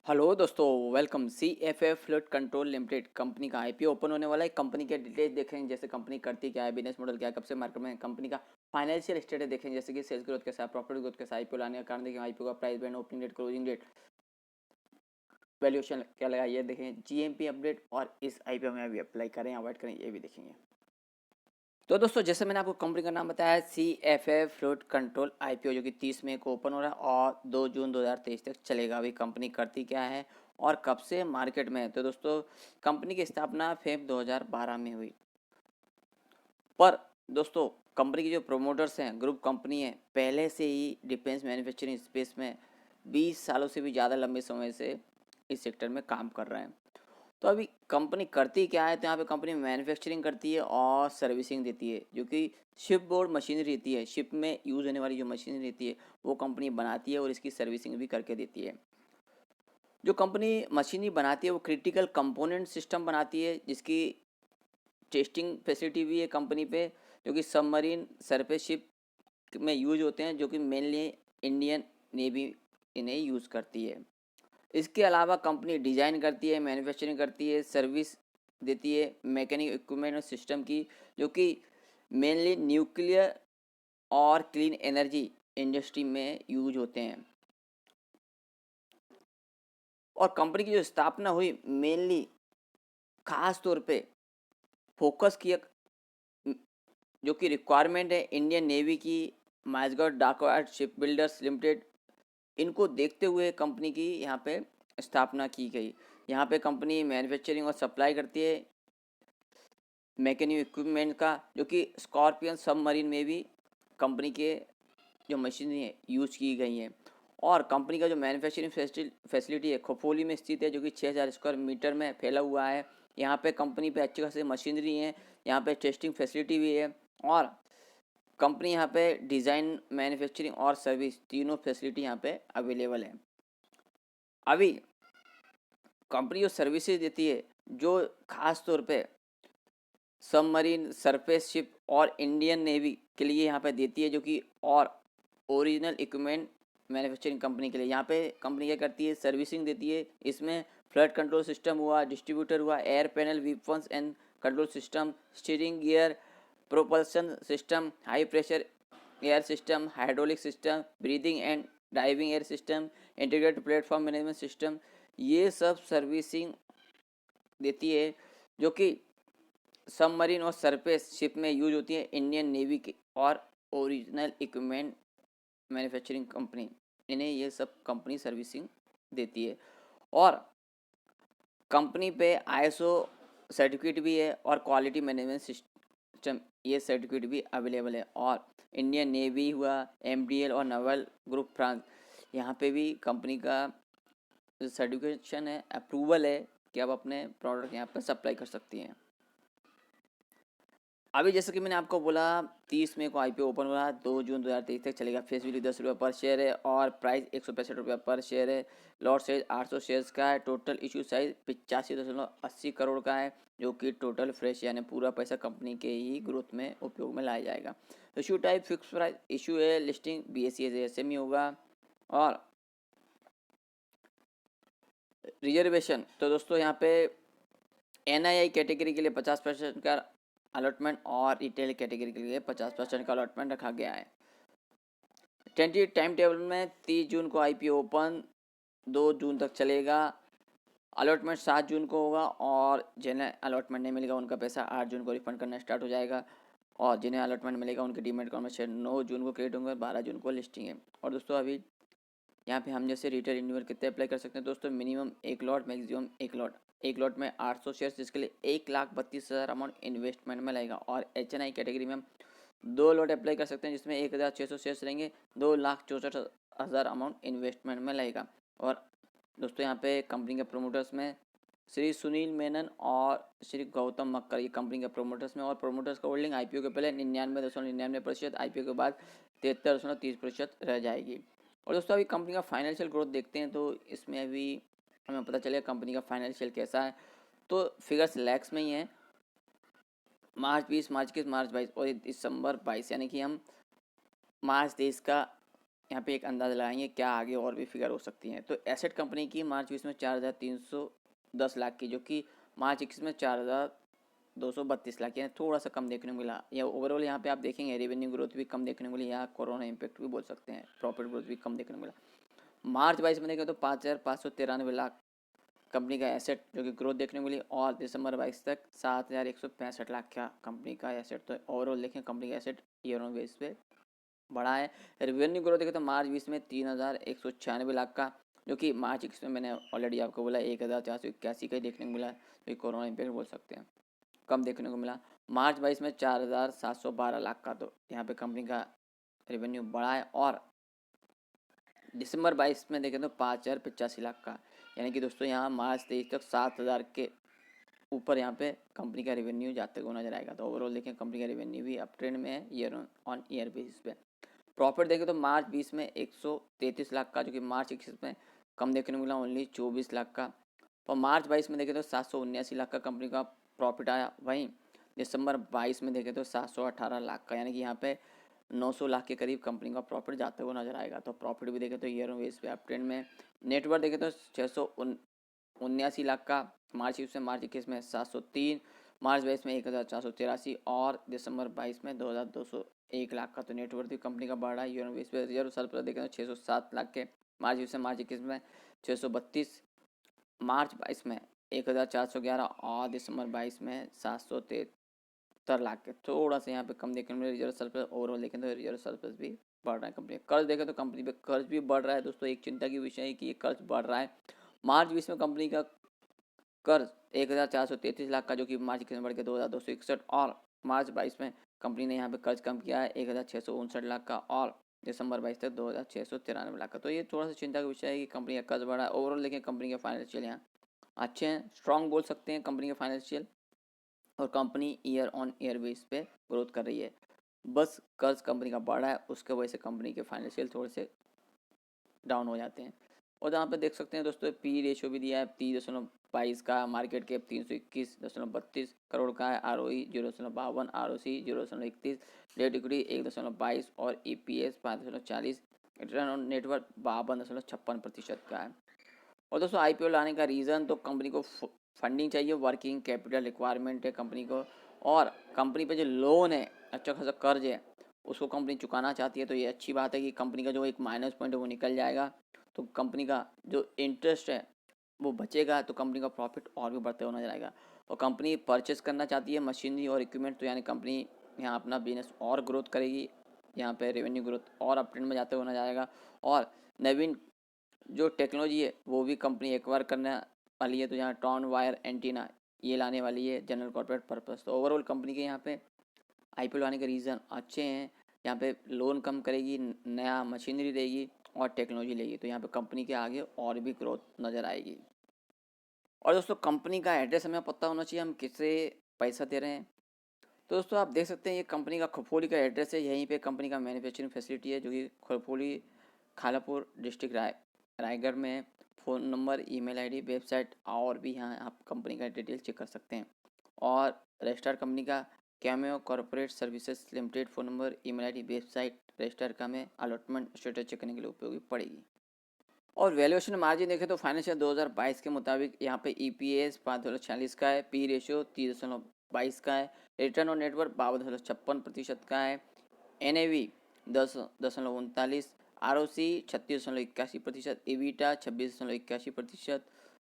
Hello दोस्तों, welcome. C F F flood control limited company का IPO open होने वाला है। कंपनी के डिटेल्स देखेंगे, जैसे कंपनी करती क्या है, बिजनेस मॉडल क्या है, कब से मार्केट में है, कंपनी का फाइनेंशियल स्टेटस देखेंगे, जैसे कि सेल्स ग्रोथ कैसा है, प्रॉफिट ग्रोथ कैसा है, आईपीओ लाने का कारण देखेंगे, आईपीओ का price band, opening date, closing date, valuation क्या लगा, ये देखेंगे, जीएमपी अपडेट और इस आईपीओ में अभी अप्लाई करें या अवॉइड करें, ये भी देखेंगे। तो दोस्तों, जैसे मैंने आपको कंपनी का नाम बताया, C F F fluid control IPO, जो कि 30 मई को ओपन हो रहा है और 2 जून 2023 तक चलेगा। अभी कंपनी करती क्या है और कब से मार्केट में है। तो दोस्तों, कंपनी की स्थापना फेब 2012 में हुई। पर दोस्तों, कंपनी के जो प्रोमोटर्स हैं, ग्रुप कंपनी है, पहले से ही डिफेंस मैन्युफैक्चरिंग स्पेस में 20 सालों से भी ज़्यादा लंबे समय से इस सेक्टर में काम कर रहे हैं। तो अभी कंपनी करती क्या है, तो यहाँ पे कंपनी मैन्युफैक्चरिंग करती है और सर्विसिंग देती है, जो कि शिप बोर्ड मशीनरी रहती है, शिप में यूज़ होने वाली जो मशीनरी रहती है वो कंपनी बनाती है और इसकी सर्विसिंग भी करके देती है। जो कंपनी मशीनरी बनाती है वो क्रिटिकल कंपोनेंट सिस्टम बनाती है, जिसकी टेस्टिंग फैसिलिटी भी है कंपनी पे, जो कि सबमरीन सरफेस शिप में यूज होते हैं, जो कि मेनली इंडियन नेवी इन्हें यूज़ करती है। इसके अलावा कंपनी डिज़ाइन करती है, मैन्युफैक्चरिंग करती है, सर्विस देती है मैकेनिक इक्विपमेंट और सिस्टम की, जो कि मेनली न्यूक्लियर और क्लीन एनर्जी इंडस्ट्री में यूज होते हैं। और कंपनी की जो स्थापना हुई, मेनली खास तौर पे फोकस किया, जो कि रिक्वायरमेंट है इंडियन नेवी की, माइजगढ़ डाकयार्ड शिप बिल्डर्स लिमिटेड, इनको देखते हुए कंपनी की यहाँ पे स्थापना की गई। यहाँ पे कंपनी मैन्युफैक्चरिंग और सप्लाई करती है मैकेनिक इक्विपमेंट का, जो कि स्कॉर्पियन सबमरीन में भी कंपनी के जो मशीनें हैं यूज की गई हैं। और कंपनी का जो मैन्युफैक्चरिंग फैसिलिटी है खोपोली में स्थित है, जो कि 6000 स्क्वायर मीटर में फैला हुआ है। यहाँ पे कंपनी पे अच्छी खासी मशीनरी है, यहाँ पे टेस्टिंग फैसिलिटी भी है, और कंपनी यहाँ पे डिज़ाइन, मैन्युफैक्चरिंग और सर्विस तीनों फैसिलिटी यहाँ पे अवेलेबल है। अभी कंपनी जो सर्विसेज देती है, जो खास तौर पे सबमरीन सरफेस शिप और इंडियन नेवी के लिए यहाँ पे देती है, जो कि और ओरिजिनल इक्विपमेंट मैन्युफैक्चरिंग कंपनी के लिए यहाँ पे कंपनी क्या करती है, सर्विसिंग देती है। इसमें फ्लड कंट्रोल सिस्टम हुआ, डिस्ट्रीब्यूटर हुआ, air panel, weapons and control system, steering gear, propulsion system, high pressure air system, hydraulic system, breathing and diving air system, integrated platform management system, ये सब सर्विसिंग देती है, जो कि सबमरीन और surface ship में यूज होती है इंडियन नेवी की और ओरिजिनल इक्विपमेंट मैन्युफैक्चरिंग कंपनी, इन्हें ये सब कंपनी सर्विसिंग देती है। और कंपनी पे आईएसओ सर्टिफिकेट भी है और क्वालिटी मैनेजमेंट सिस्टम, ये सर्टिफिकेट भी अवेलेबल है। और इंडियन नेवी हुआ, एमडीएल और नवल ग्रुप फ्रांस, यहाँ पे भी कंपनी का सर्टिफिकेशन है, अप्रूवल है कि आप अपने प्रोडक्ट यहाँ पर सप्लाई कर सकती हैं। अभी जैसे कि मैंने आपको बोला, 30 मई को आईपीओ ओपन हुआ, 2 जून 2023 तक चलेगा। फेस वैल्यू 10 रुपये पर शेयर है और प्राइस 165 रुपये पर शेयर है। लॉट साइज 800 शेयर्स का है। टोटल इशू साइज 85.80 करोड़ का है, जो कि टोटल फ्रेश यानी पूरा पैसा कंपनी के ही ग्रोथ में उपयोग में लाया जाएगा। Issue type fix price issue है, लिस्टिंग बीएसई एसएमई होगा। और रिजर्वेशन, तो दोस्तों यहाँ पे एनआईआई कैटेगरी के लिए 50% का अलॉटमेंट और रिटेल कैटेगरी के लिए 50% का अलॉटमेंट रखा गया है। टेंटेटिव टाइम टेबल में 30 जून को आईपीओ ओपन, 2 जून तक चलेगा। अलॉटमेंट 7 जून को होगा और जिन्हें अलॉटमेंट नहीं मिलेगा उनका पैसा 8 जून को रिफंड करना स्टार्ट हो जाएगा। और जिन्हें अलॉटमेंट मिलेगा उनके डीमेट अकाउंट में शेयर 9 जून को क्रिएट होंगे, 12 जून को लिस्टिंग है। और दोस्तों, अभी यहाँ पे हम जैसे रिटेल इन्वेस्टर कितने अप्लाई कर सकते हैं दोस्तों, minimum 1 lot, maximum 1 lot. 1 lot में 800 शेयर्स, जिसके लिए 1,32,000 अमाउंट इन्वेस्टमेंट में लगेगा। और एचएनआई कैटेगरी में हम 2 लॉट अप्लाई कर सकते हैं, जिसमें 1,600 शेयर्स रहेंगे, 2,64,000 अमाउंट इन्वेस्टमेंट में लगेगा। और दोस्तों, यहाँ पे कंपनी के प्रोमोटर्स में श्री सुनील मेनन और श्री गौतम मक्कर, ये कंपनी के प्रोमोटर्स में। और प्रोमोटर्स का होल्डिंग आईपीओ के पहले 99.99%, आईपीओ के बाद 73.30% रह जाएगी। और दोस्तों, अभी कंपनी का फाइनेंशियल ग्रोथ देखते हैं, तो इसमें अभी हमें पता चलेगा कंपनी का फाइनेंशियल कैसा है। तो फिगर्स लैक्स में ही है। मार्च 20, मार्च 21, मार्च 22 और दिसंबर 22, यानी कि हम मार्च 23 का यहाँ पे एक अंदाज़ा लगाएंगे क्या आगे और भी फिगर हो सकती हैं। तो एसेट कंपनी की मार्च 20 में 4,310 लाख की, जो कि मार्च 21 में 4,232 लाख, यानी थोड़ा सा कम देखने को मिला। या ओवरऑल यहाँ पे आप देखेंगे रेवेन्यू ग्रोथ भी कम देखने को मिली, यहाँ कोरोना इम्पैक्ट भी बोल सकते हैं, प्रॉफिट ग्रोथ भी कम देखने को मिला। मार्च 22 में देखें तो 5,593 लाख कंपनी का एसेट जो कि ग्रोथ देखने को मिली, और दिसंबर 22 तक 7,165 लाख का कंपनी का एसेट। तो ओवरऑल देखें कंपनी का एसेट ईयर ऑन बेस पे बढ़ा है। रेवेन्यू ग्रोथ देखें तो मार्च 20 में 3,196 लाख का, जो कि मार्च 21 में मैंने ऑलरेडी आपको बोला 1,481 का ही देखने को मिला, जो कि कोरोना इम्पैक्ट बोल सकते हैं, कम देखने को मिला। मार्च 22 में 4,712 लाख का, तो यहाँ पे कंपनी का रेवेन्यू बढ़ा है। और दिसंबर 22 में देखें तो 5,085 लाख का, यानी कि दोस्तों यहाँ मार्च 23 तक 7,000 के ऊपर यहाँ पे कंपनी का रेवेन्यू जाते हुए नजर आएगा। तो ओवरऑल देखें कंपनी का रेवेन्यू भी अप ट्रेंड में है ईयर ऑन ईयर बेसिस पे। प्रॉफिट देखें तो मार्च 20 में 133 लाख का, जो कि मार्च 21 में कम देखने को मिला, ओनली 24 लाख का। और मार्च 22 में देखें तो 779 लाख का कंपनी का प्रॉफिट आया। वहीं दिसंबर 22 में देखें तो 718 लाख का, यानी कि यहाँ पे 900 लाख के करीब कंपनी का प्रॉफिट जाते हुए नजर आएगा। तो प्रॉफिट भी देखें तो ईयर ऑन बेस पे अप ट्रेंड में। नेटवर्क देखें तो 679 लाख का, मार्च 20 में मार्च 21 में 703, मार्च 22 में 1,483, और दिसंबर 22 में 2,201 लाख का। तो नेटवर्थ भी कंपनी का बढ़ा है ईयर ऑन बेस पे। रिजर्व सरप्लस देखें तो 607 लाख के, मार्च 20 से मार्च 21 में 632, मार्च 22 में 1,411, और दिसंबर 22 में 773 लाख के। थोड़ा सा यहाँ पे कम देखने में रिजर्व सरप्लस। ओवरऑल देखें तो रिजर्व सरप्लस भी बढ़ रहा है कंपनी। कर्ज देखें तो कंपनी पे कर्ज भी बढ़ रहा है दोस्तों। एक चिंता की विषय है कि ये कर्ज बढ़ रहा है। मार्च 20 में कंपनी का कर्ज 1,433 लाख का, जो कि मार्च 21 में बढ़ के 2,261, और मार्च 22 में कंपनी ने यहाँ पे कर्ज कम किया है 1,659 लाख का, और दिसंबर 22 तक 2,693 लाख का। तो ये थोड़ा सा चिंता का विषय है कि कंपनी का कर्ज बढ़ा है। ओवरऑल देखें कंपनी के फाइनेंशियल यहाँ अच्छे हैं, स्ट्रॉन्ग बोल सकते हैं कंपनी के फाइनेंशियल, और company year on year base पे ग्रोथ कर रही है। बस कर्ज कंपनी का बढ़ा है, उसके वजह से कंपनी के फाइनेंशियल थोड़े से डाउन हो जाते हैं। और जहाँ पे देख सकते हैं दोस्तों पी रेशियो भी दिया है 30.22 का, मार्केट कैप 321.32 करोड़ का है, आर ओ ई 0.52, आर ओ सी 0.31, डेट इक्विटी 1.22, और E P S 5.40, return on network 52.56% का है। और दोस्तों आई पी ओ लाने का रीज़न, तो कंपनी को फंडिंग चाहिए, वर्किंग कैपिटल रिक्वायरमेंट है कंपनी को, और कंपनी पे जो लोन है, अच्छा खासा कर्ज है, उसको कंपनी चुकाना चाहती है। तो ये अच्छी बात है कि कंपनी का जो एक माइनस पॉइंट है वो निकल जाएगा, तो कंपनी का जो इंटरेस्ट है वो बचेगा, तो कंपनी का प्रॉफिट और भी बढ़ते हुए नजर आएगा। और कंपनी परचेस करना चाहती है मशीनरी और इक्विपमेंट, तो यानी कंपनी यहाँ अपना बिजनेस और ग्रोथ करेगी, यहाँ पे रेवेन्यू ग्रोथ और अप ट्रेंड में जाते हुए नजर आएगा। और नवीन जो टेक्नोलॉजी है वो भी कंपनी एक्वायर करने वाली है, तो यहाँ टॉन वायर एंटीना ये लाने वाली है जनरल कॉर्पोरेट पर्पस। तो ओवरऑल कंपनी के यहाँ पे आईपीओ लाने के रीज़न अच्छे हैं। यहाँ पे लोन कम करेगी, नया मशीनरी देगी, और टेक्नोलॉजी लेगी, तो यहाँ पे कंपनी के आगे और भी ग्रोथ नज़र आएगी। और दोस्तों कंपनी का एड्रेस हमें पता होना चाहिए, हम किससे पैसा दे रहे हैं। तो दोस्तों आप देख सकते हैं ये कंपनी का खरफोली का एड्रेस है, यहीं पे कंपनी का मैन्युफैक्चरिंग फैसिलिटी है, जो कि खरफोली खालापुर डिस्ट्रिक्ट रायगढ़ में है। Phone number, email ID, website, और भी यहाँ आप कंपनी का डिटेल चेक कर सकते हैं। और रजिस्टर्ड कंपनी का cameo corporate services limited, phone number, email ID, website, registered का में अलॉटमेंट स्टेटस चेक करने के लिए उपयोगी पड़ेगी। और वैल्यूएशन मार्जिन देखें तो फाइनेंशियल 2022 के मुताबिक यहाँ पे ईपीएस 5.46 का है, पी रेशियो 30.22 का है, रिटर्न ऑन नेटवर्क 52.56% का है, एनएवी 10.39, आर ओ सी 36.81%, ईवीटा 26.81%,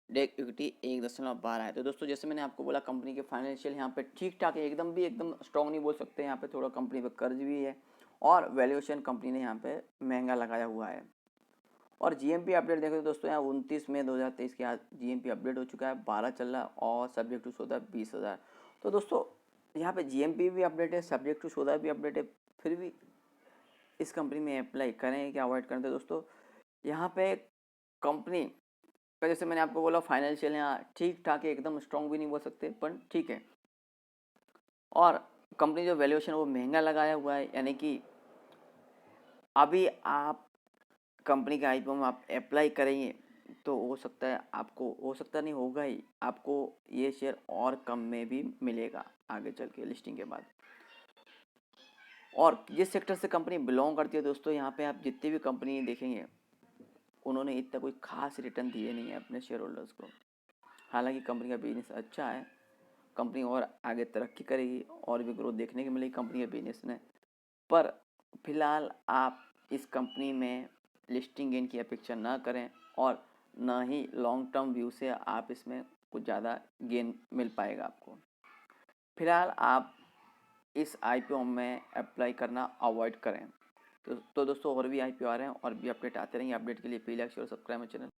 डेट इक्विटी 1.12 है। तो दोस्तों जैसे मैंने आपको बोला कंपनी के फाइनेंशियल यहाँ पे ठीक ठाक है, एकदम स्ट्रॉन्ग नहीं बोल सकते, यहाँ पे थोड़ा कंपनी पे कर्ज भी है, और वैल्यूएशन कंपनी ने यहाँ पे महंगा लगाया हुआ है। और जीएमपी अपडेट देखें तो दोस्तों यहाँ 29 मई 2023 के आज जीएमपी अपडेट हो चुका है, 12 चल रहा है, और सब्जेक्ट टू सौदा 20,000। तो दोस्तों यहाँ पे जीएमपी भी अपडेट है, सब्जेक्ट टू सौदा भी अपडेट है, फिर भी इस कंपनी में अप्लाई करें क्या अवॉइड करें। तो दोस्तों यहाँ पे कंपनी का जैसे मैंने आपको बोला फाइनेंशियल यहाँ ठीक ठाक है, एकदम स्ट्रॉन्ग भी नहीं बोल सकते पर ठीक है। और कंपनी जो वैल्यूएशन वो महंगा लगाया हुआ है, यानी कि अभी आप कंपनी के आईपीओ में आप अप्लाई करेंगे तो हो सकता है आपको, हो सकता नहीं होगा ही, आपको ये शेयर और कम में भी मिलेगा आगे चल के लिस्टिंग के बाद। और जिस सेक्टर से कंपनी बिलोंग करती है दोस्तों, यहाँ पे आप जितनी भी कंपनी देखेंगे उन्होंने इतना कोई खास रिटर्न दिए नहीं है अपने शेयर होल्डर्स को। हालांकि कंपनी का बिजनेस अच्छा है, कंपनी और आगे तरक्की करेगी और भी ग्रोथ देखने को मिलेगी कंपनी के बिजनेस में, पर फिलहाल आप इस कंपनी में लिस्टिंग गेन की अपेक्षा ना करें और ना ही लॉन्ग टर्म व्यू से आप इसमें कुछ ज़्यादा गेन मिल पाएगा आपको। फिलहाल आप इस आईपीओ में अप्लाई करना अवॉइड करें। तो दोस्तों और भी आईपीओ आ रहे हैं और भी अपडेट आते रहेंगे। अपडेट के लिए please like share subscribe channel.